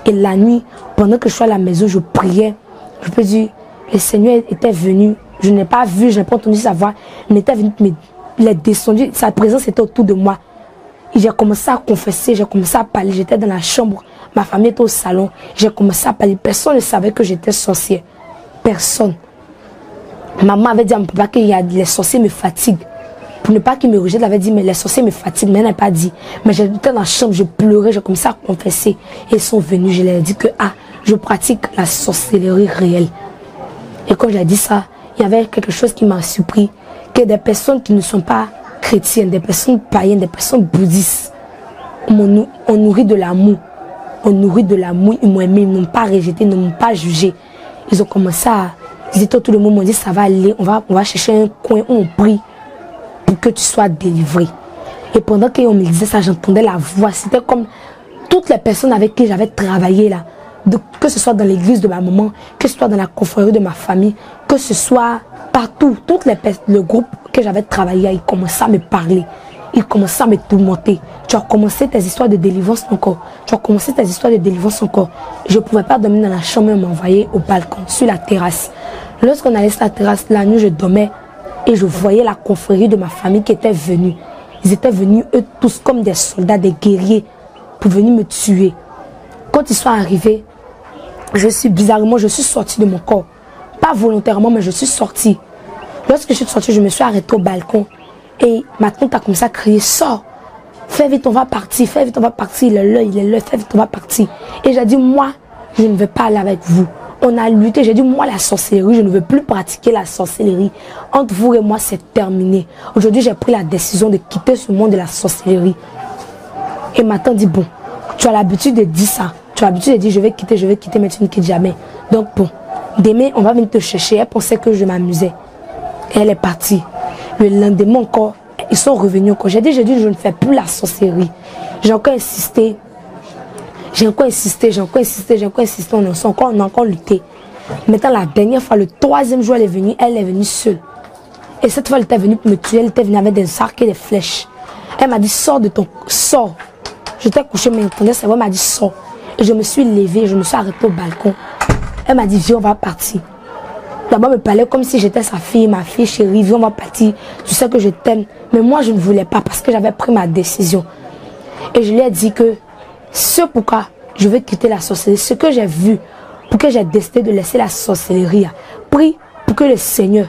Et la nuit, pendant que je suis à la maison, je priais. Je peux dire, le Seigneur était venu. Je n'ai pas vu, je n'ai pas entendu sa voix. Il était venu, mais il est descendu. Sa présence était autour de moi. Et j'ai commencé à confesser, j'ai commencé à parler. J'étais dans la chambre, ma famille était au salon. J'ai commencé à parler. Personne ne savait que j'étais sorcière. Personne. Maman avait dit à mon papa que les sorciers me fatiguent. Pour ne pas qu'il me rejette, elle avait dit, mais les sorciers me fatiguent. Mais elle n'a pas dit. Mais j'étais dans la chambre, je pleurais, j'ai commencé à confesser. Et ils sont venus, je leur ai dit que je pratique la sorcellerie réelle. Et quand j'ai dit ça, il y avait quelque chose qui m'a surpris. Que des personnes qui ne sont pas chrétiennes, des personnes païennes, des personnes bouddhistes, on nourrit de l'amour. On nourrit de l'amour, ils m'ont aimé, ils ne m'ont pas rejeté, ils ne m'ont pas jugé. Ils ont commencé à dire, tout le monde m'a dit, ça va aller, on va chercher un coin où on prie pour que tu sois délivré. Et pendant qu'on me disait ça, j'entendais la voix. C'était comme toutes les personnes avec qui j'avais travaillé là. Que ce soit dans l'église de ma maman, que ce soit dans la confrérie de ma famille, que ce soit partout, le groupe que j'avais travaillé, ils commençaient à me parler. Ils commençaient à me tourmenter. Tu as commencé tes histoires de délivrance encore. Tu as commencé tes histoires de délivrance encore. Je ne pouvais pas dormir dans la chambre, ils m'envoyaient au balcon, sur la terrasse. Lorsqu'on allait sur la terrasse, la nuit, je dormais et je voyais la confrérie de ma famille qui était venue. Ils étaient venus, eux tous, comme des soldats, des guerriers, pour venir me tuer. Quand ils sont arrivés, bizarrement, je suis sortie de mon corps. Pas volontairement, mais je suis sortie. Lorsque je suis sortie, je me suis arrêtée au balcon. Et ma tante a commencé à crier, sors, fais vite, on va partir, fais vite, on va partir, il est là, fais vite, on va partir. Et j'ai dit, moi, je ne veux pas aller avec vous. On a lutté, j'ai dit, moi, la sorcellerie, je ne veux plus pratiquer la sorcellerie. Entre vous et moi, c'est terminé. Aujourd'hui, j'ai pris la décision de quitter ce monde de la sorcellerie. Et ma tante dit, bon, tu as l'habitude de dire ça. Tu as l'habitude de dire, je vais quitter, mais tu ne quittes jamais. Donc, bon, demain, on va venir te chercher. Elle pensait que je m'amusais. Et elle est partie. Le lendemain encore, ils sont revenus encore. J'ai dit, je ne fais plus la sorcellerie. J'ai encore insisté. On a encore lutté. Maintenant, la dernière fois, le troisième jour, elle est venue seule. Et cette fois, elle était venue pour me tuer. Elle était venue avec des arcs et des flèches. Elle m'a dit, sors. J'étais couchée, mais elle m'a dit, sors. Et je me suis levée, je me suis arrêtée au balcon. Elle m'a dit, viens, on va partir. D'abord, elle me parlait comme si j'étais sa fille, ma fille chérie, viens, on va partir. Tu sais que je t'aime. Mais moi, je ne voulais pas parce que j'avais pris ma décision. Et je lui ai dit que ce pourquoi je veux quitter la sorcellerie, ce que j'ai vu, pour que j'ai décidé de laisser la sorcellerie, prie pour que le Seigneur,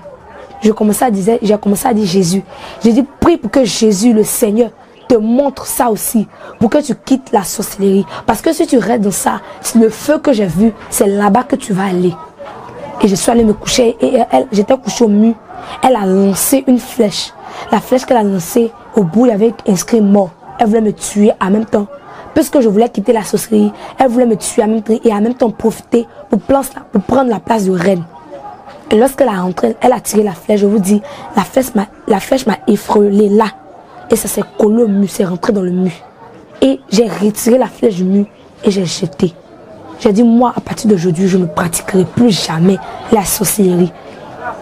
j'ai commencé à dire Jésus. J'ai dit, prie pour que Jésus, le Seigneur, te montre ça aussi, pour que tu quittes la sorcellerie. Parce que si tu restes dans ça, le feu que j'ai vu, c'est là-bas que tu vas aller. Et je suis allée me coucher et j'étais couchée au mur. Elle a lancé une flèche. La flèche qu'elle a lancée, au bout, il y avait inscrit mort. Elle voulait me tuer en même temps. Puisque je voulais quitter la sorcellerie, elle voulait me tuer en même temps et en même temps profiter pour prendre la place de reine. Et lorsqu'elle a rentré, elle a tiré la flèche. Je vous dis, la flèche m'a effleuré là. Et ça s'est collé au mur, c'est rentré dans le mur. Et j'ai retiré la flèche du mur et j'ai jeté. J'ai dit, moi, à partir d'aujourd'hui, je ne pratiquerai plus jamais la sorcellerie.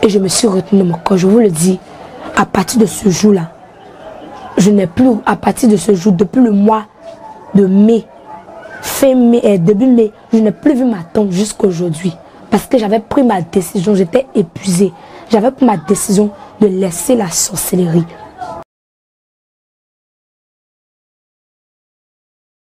Et je me suis retenue dans mon corps. Je vous le dis, à partir de ce jour-là, je n'ai plus, à partir de ce jour, depuis le mois de mai, début mai, je n'ai plus vu ma tante jusqu'à aujourd'hui. Parce que j'avais pris ma décision, j'étais épuisée. J'avais pris ma décision de laisser la sorcellerie.